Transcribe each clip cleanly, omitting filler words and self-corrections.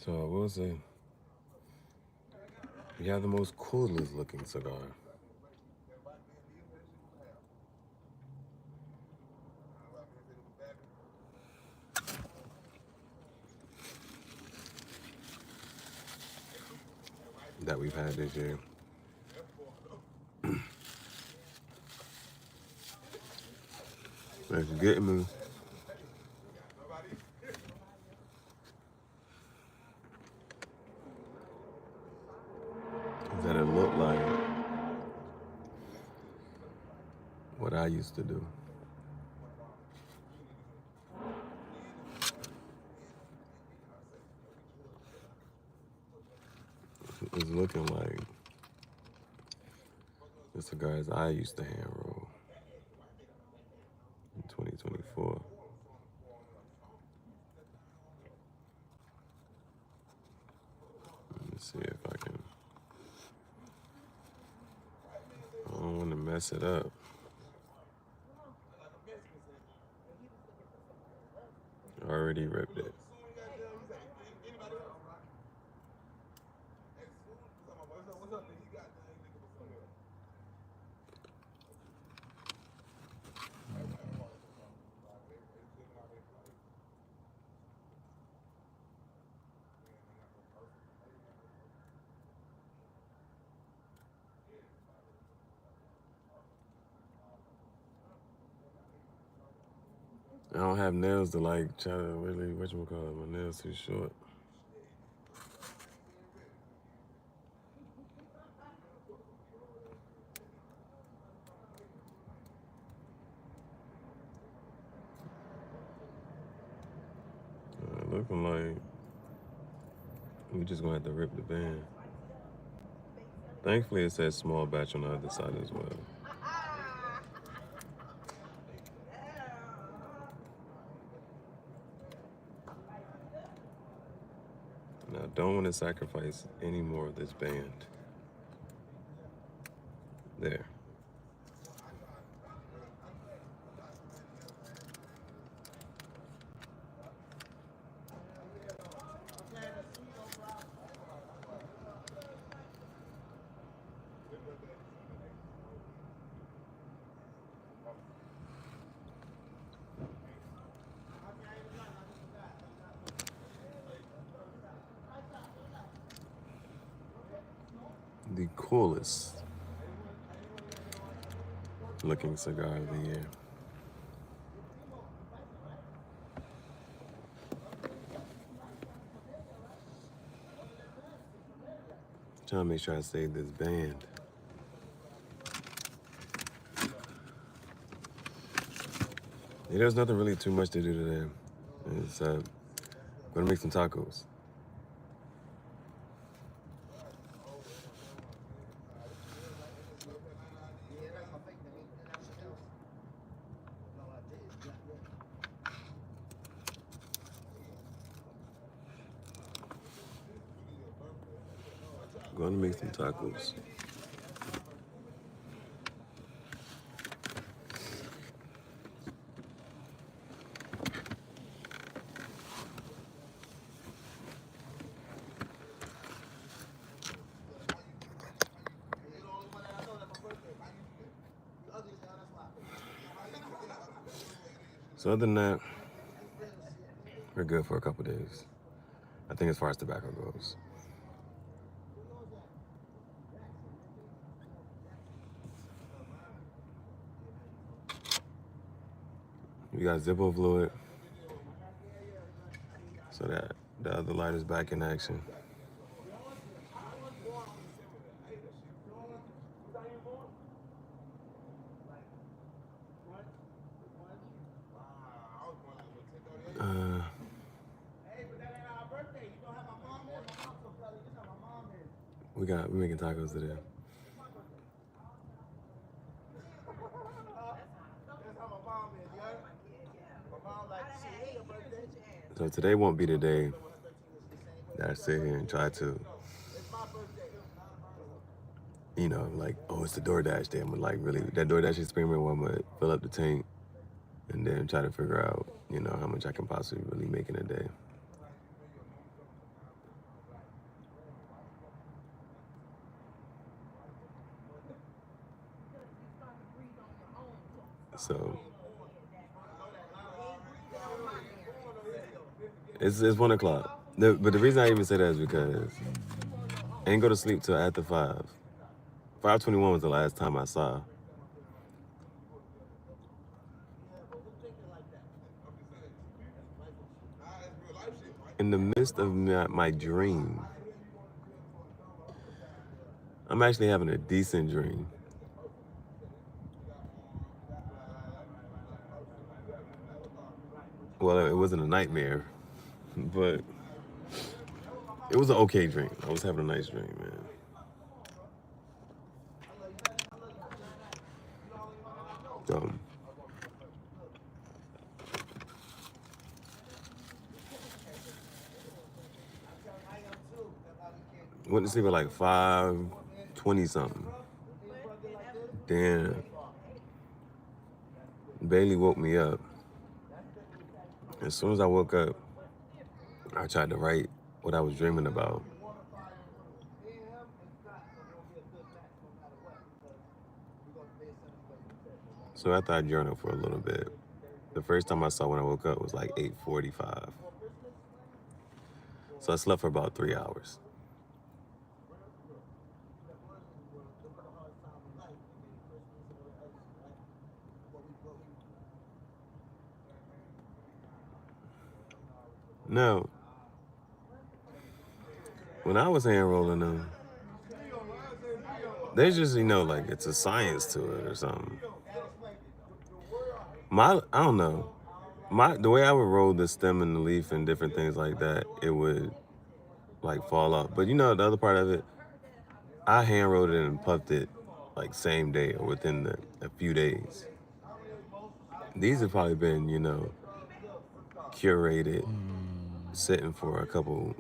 So I will say, we have the most coolest looking cigar. That we've had this year. It's getting me. Is that it looked like what I used to do. It's looking like the cigars I used to hand roll in 2024. Let me see if I can. I don't want to mess it up. Already ripped it. I don't have nails to like try to really, whatchamacallit, my nails too short. Looking like we just gonna have to rip the band. Thankfully it says small batch on the other side as well. Now don't want to sacrifice any more of this band. There. The coolest looking cigar of the year. Trying to make sure I save this band. Yeah, there's nothing really too much to do today. It's gonna make some tacos. Gonna make some tacos. So other than that, we're good for a couple days. I think as far as tobacco goes. We got Zippo fluid, so that the other light is back in action. We're making tacos today. So today won't be the day that I sit here and try to, like, oh, it's the DoorDash day. I'm gonna like really, that DoorDash experiment where I'm gonna fill up the tank and then try to figure out, how much I can possibly really make in a day. So it's 1 o'clock. But the reason I even say that is because I didn't go to sleep till after 5. 5:21 was the last time I saw. In the midst of my dream, I'm actually having a decent dream. Well, it wasn't a nightmare, but it was an okay dream. I was having a nice dream, man. So, went to sleep at like 5:20 something. Then Bailey woke me up. As soon as I woke up, I tried to write what I was dreaming about. So after I journaled for a little bit, the first time I saw when I woke up was like 8:45. So I slept for about 3 hours. Now, when I was hand rolling them, there's just, like it's a science to it or something. I don't know. The way I would roll the stem and the leaf and different things like that, it would like fall off. But the other part of it, I hand rolled it and puffed it like same day or within a few days. These have probably been, curated, sitting for a couple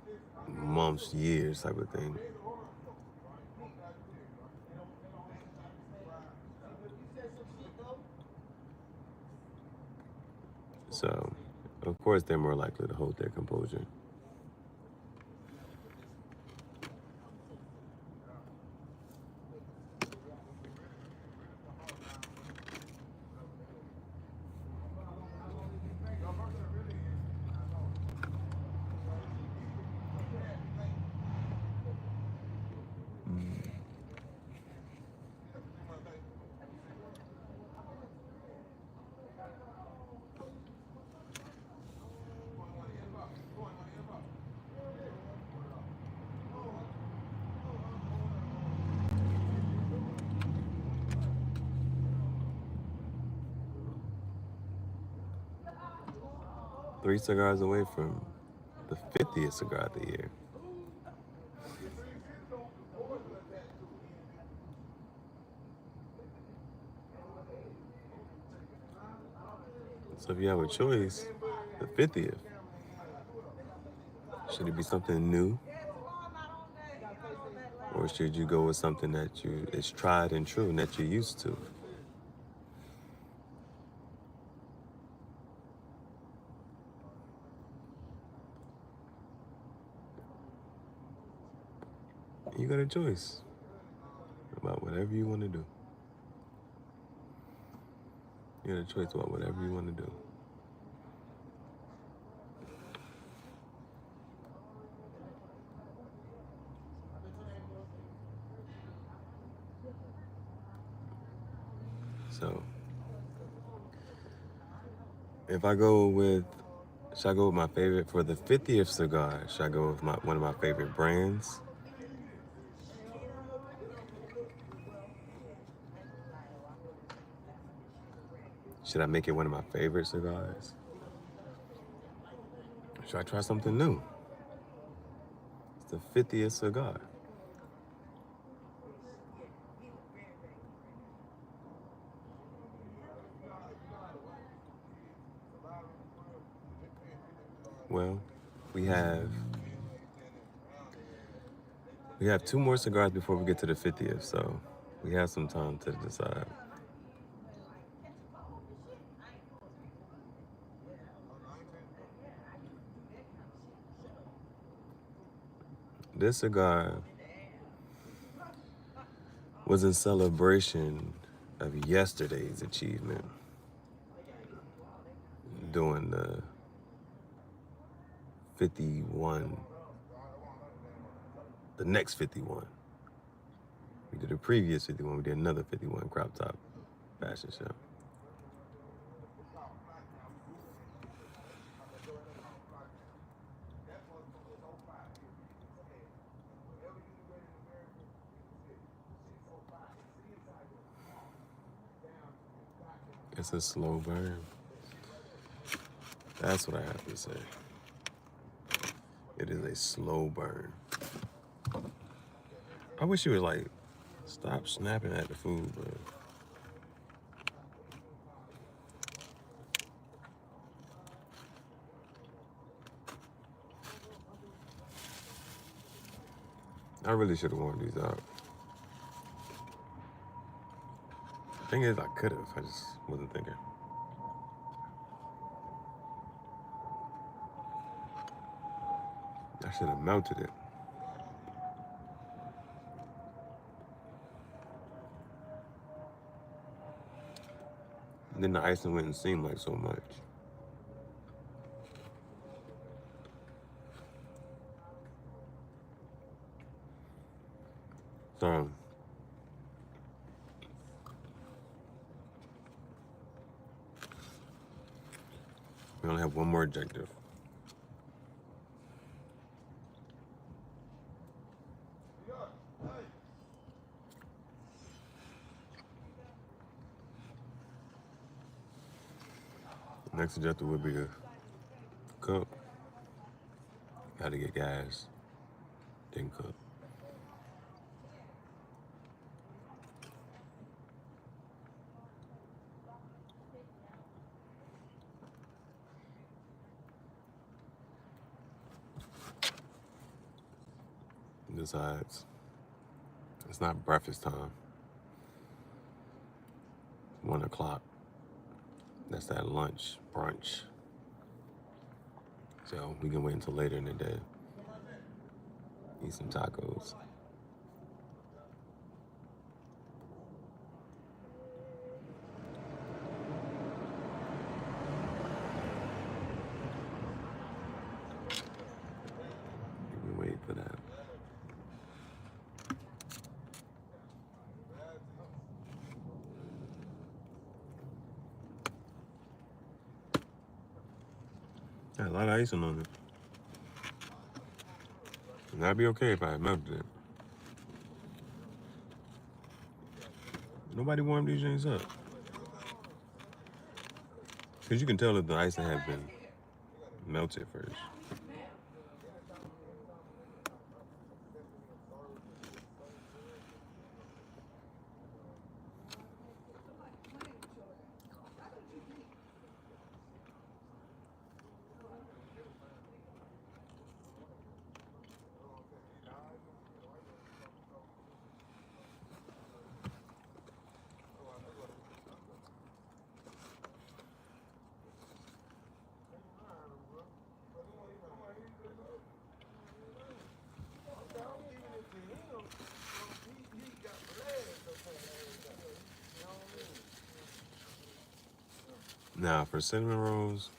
months, years type of thing. So, of course, they're more likely to hold their composure. Three cigars away from the 50th cigar of the year. So if you have a choice, the 50th, should it be something new? Or should you go with something that is tried and true and that you're used to? You got a choice about whatever you want to do. You got a choice about whatever you want to do. So, if I go with, should I go with my favorite for the 50th cigar? Should I go with one of my favorite brands? Should I make it one of my favorite cigars? Should I try something new? It's the 50th cigar. Well, we have 2 more cigars before we get to the 50th, so we have some time to decide. This cigar was in celebration of yesterday's achievement. doing the 51, the next 51. We did a previous 51, we did another 51 crop top fashion show. It's a slow burn. That's what I have to say. It is a slow burn. I wish you would like stop snapping at the food, bro. I really should have worn these out. Thing is, I could have. I just wasn't thinking. I should have melted it. And then the icing wouldn't seem like so much. So we only have one more objective. Next objective would be to cook. Gotta get gas, then cook. Besides, it's not breakfast time. 1 o'clock. That's that lunch, brunch. So we can wait until later in the day. Eat some tacos. We wait for that. Got a lot of icing on it. And that'd be okay if I melted it. Nobody warmed these things up. Because you can tell that the icing had been melted first. Now for cinnamon rolls,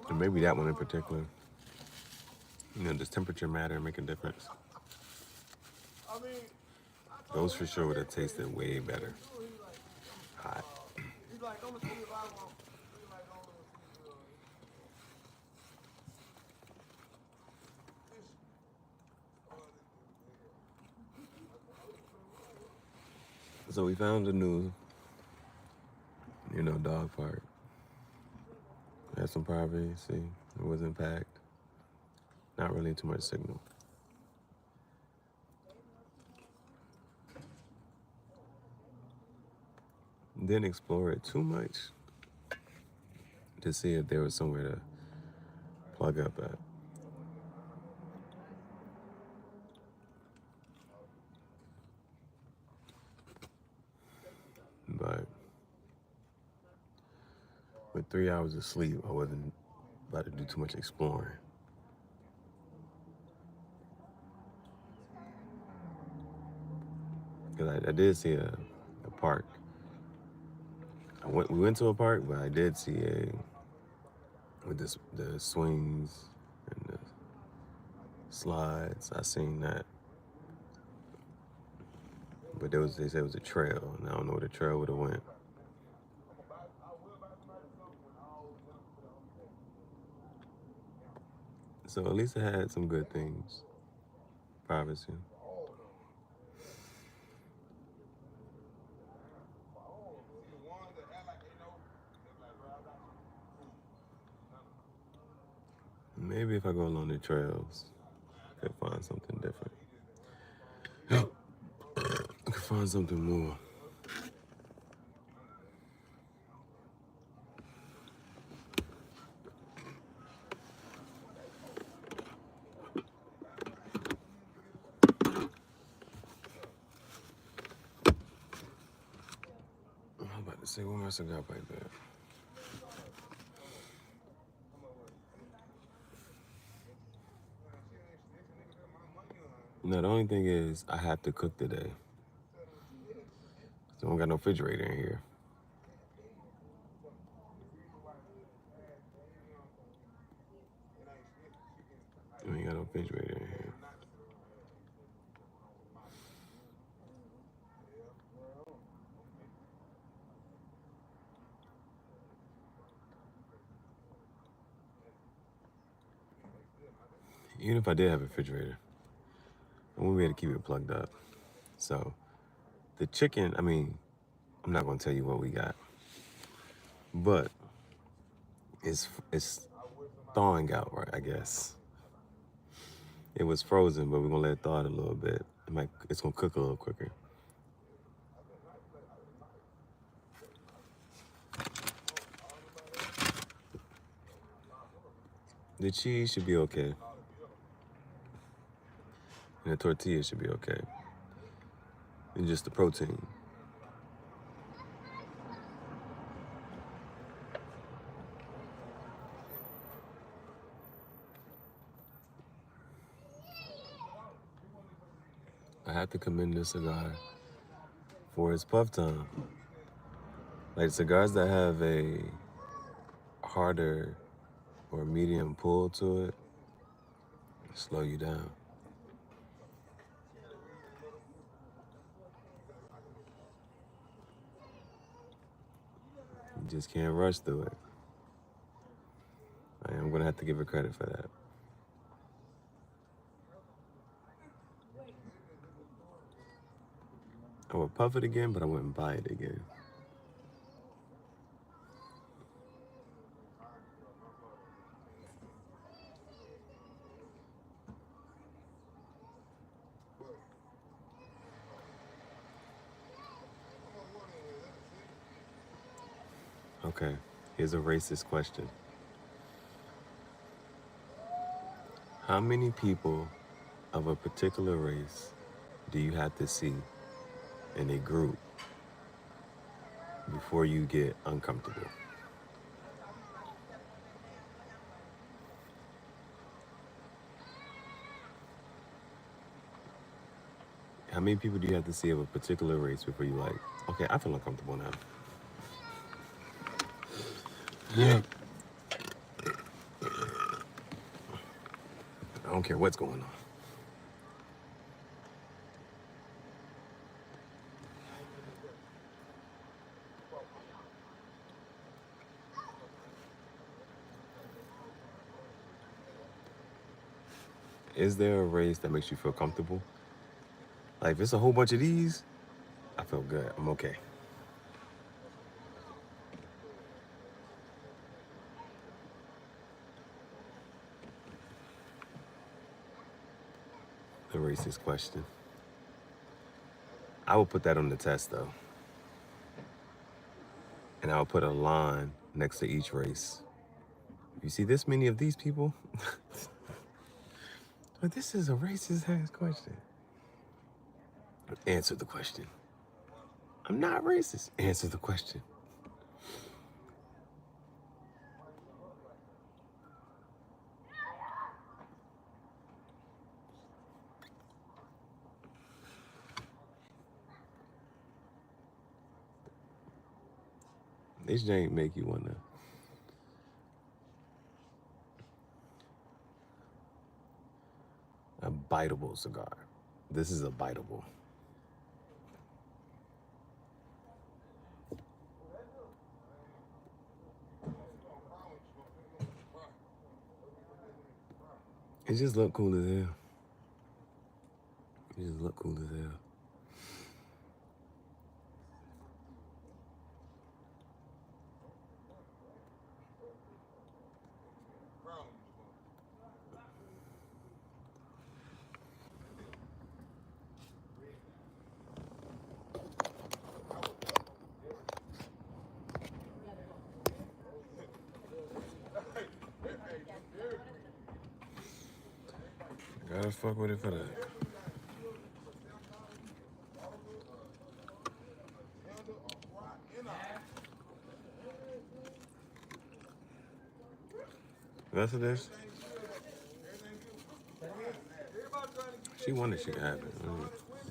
and maybe that one in particular, you know, does temperature matter and make a difference? Those for sure would have tasted way better hot. So we found a new, dog park. Had some privacy. It wasn't packed. Not really too much signal. Didn't explore it too much to see if there was somewhere to plug up at. But with 3 hours of sleep, I wasn't about to do too much exploring. Because I did see a park We went to a park, but I did see with the swings and the slides. I seen that, but they said it was a trail, and I don't know where the trail would have went. So at least it had some good things. Privacy. Maybe if I go along the trails, I could find something different. I could find something more. I'm about to say, where my cigar pipe at? No, the only thing is I have to cook today. So I don't got no refrigerator in here. I ain't got no refrigerator in here. Even if I did have a refrigerator, I wouldn't be able to keep it plugged up. So the chicken, I mean, I'm not gonna tell you what we got, but it's thawing out, right? I guess it was frozen, but we're gonna let it thaw out a little bit. It's gonna cook a little quicker. The cheese should be okay, and the tortilla should be okay, and just the protein. I have to commend this cigar for its puff time. Like cigars that have a harder or medium pull to it, slow you down. You just can't rush through it. I am gonna have to give her credit for that. I would puff it again, but I wouldn't buy it again. Okay, here's a racist question. How many people of a particular race do you have to see in a group before you get uncomfortable? How many people do you have to see of a particular race before you like, okay, I feel uncomfortable now? Yeah. I don't care what's going on. Is there a race that makes you feel comfortable? Like if it's a whole bunch of these, I feel good. I'm okay. The racist question. I will put that on the test though. And I'll put a line next to each race. You see this many of these people? But this is a racist ass question. Answer the question. I'm not racist. Answer the question. This jank make you wanna. A biteable cigar. This is a biteable. It just look cool as hell. It just look cool as hell. Gotta fuck with it for that. That's what it is. She wanted she could have it.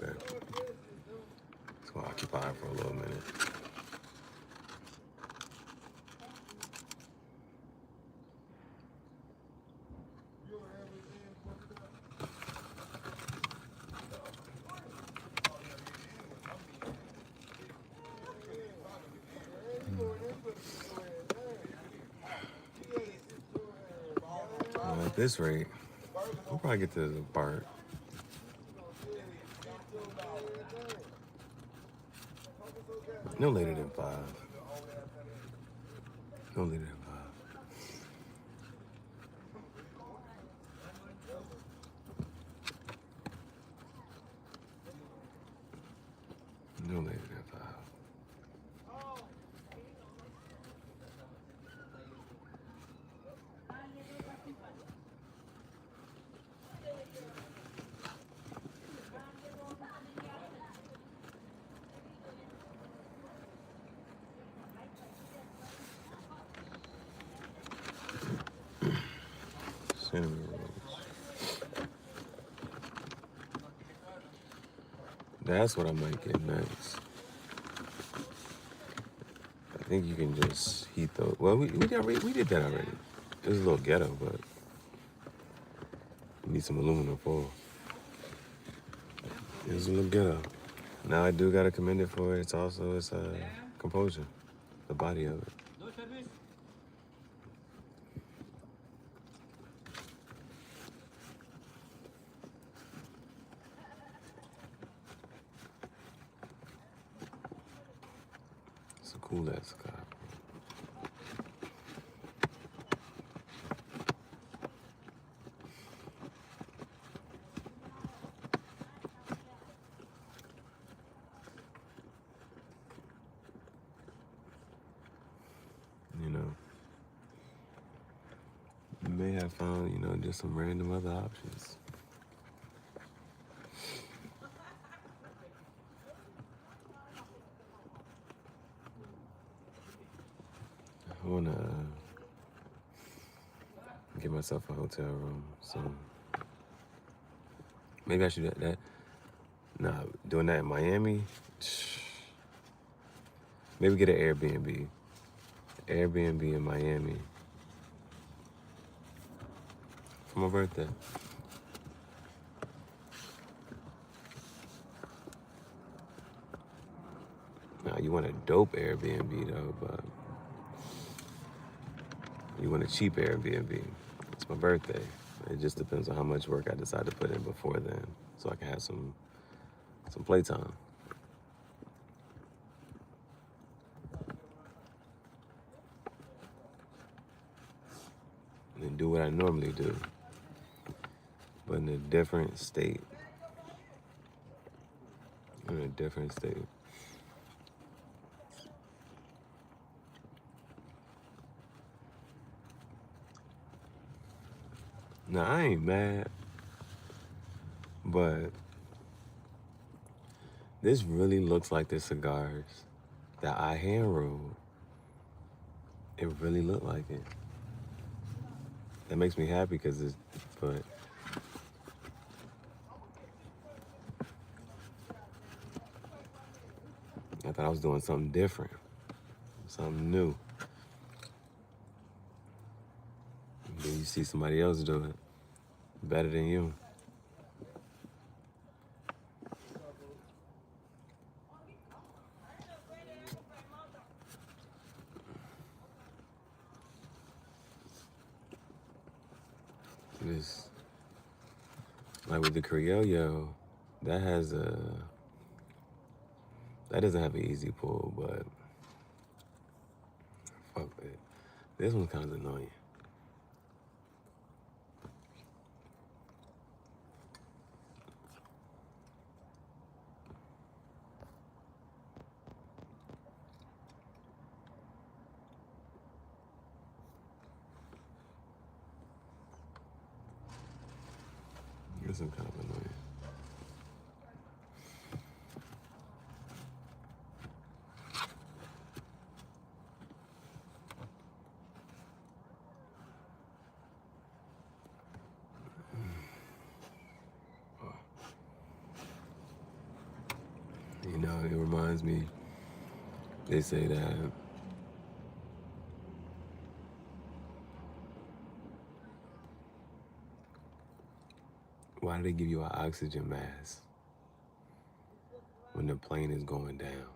Okay. It's gonna occupy her for a little minute. At this rate, we'll probably get to the part. No later than 5. No later than 5. No later than 5. Cinnamon rolls. That's what I might get next. I think you can just heat those. Well, we did that already. It was a little ghetto, but you need some aluminum foil. It was a little ghetto. Now I do gotta commend it for its composure, the body of it. It's a cool ass cigar. You know, you may have found, just some random other options. I wanna get myself a hotel room, so maybe I should do that. Nah, doing that in Miami. Maybe get an Airbnb. Airbnb in Miami for my birthday. Now you want a dope Airbnb though, but you want a cheap Airbnb. It's my birthday. It just depends on how much work I decide to put in before then, so I can have some playtime. And do what I normally do, but in a different state. In a different state. Now, I ain't mad, but this really looks like the cigars that I hand rolled. It really looked like it. That makes me happy but I thought I was doing something different. something new. And then you see somebody else do it better than you. This, like with the criollo, that doesn't have an easy pull, but fuck it. This one's kind of annoying. This one's kind of annoying. You know, it reminds me, they say that why do they give you an oxygen mask when the plane is going down?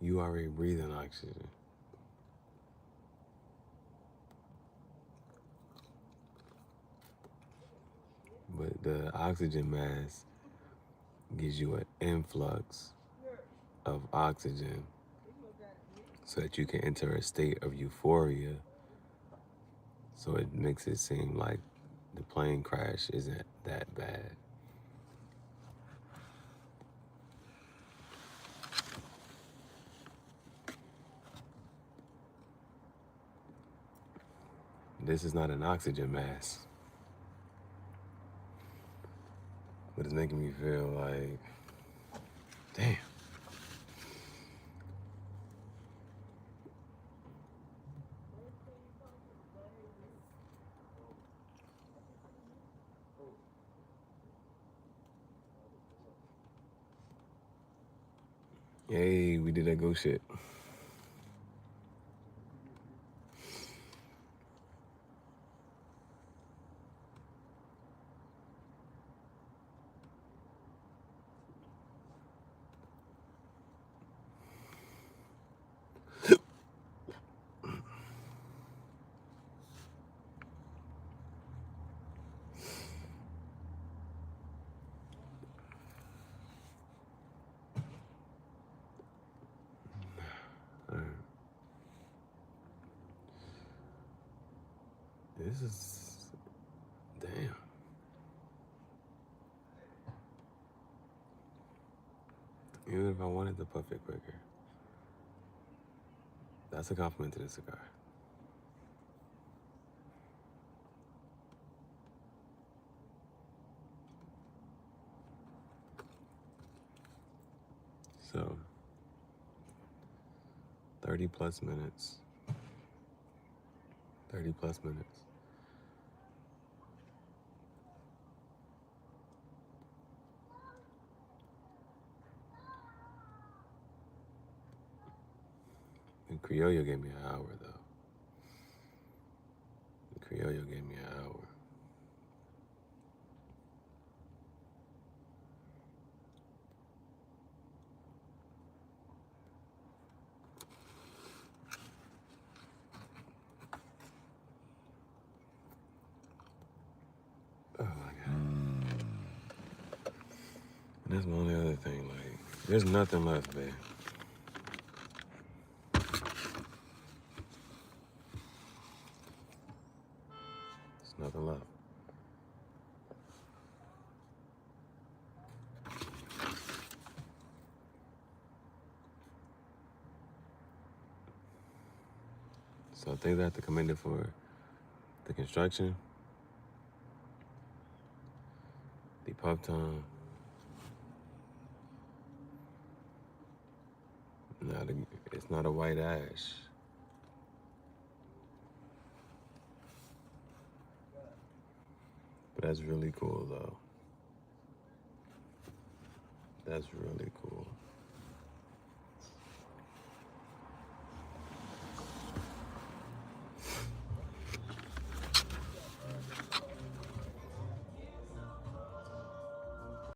You already breathing oxygen. But the oxygen mask gives you an influx of oxygen so that you can enter a state of euphoria. So it makes it seem like the plane crash isn't that bad. This is not an oxygen mask. But it's making me feel like, damn. Hey, we did that go shit. This is, damn. Even if I wanted to puff it quicker, that's a compliment to the cigar. So, 30 plus minutes. 30 plus minutes. And Criollo gave me an hour, though. The Criollo gave me an hour. Oh, my God. And that's my only other thing. Like, there's nothing left, babe. There's nothing left. So things I have to commend it for the construction, the puff time. It's not a white ash. But that's really cool, though. That's really cool.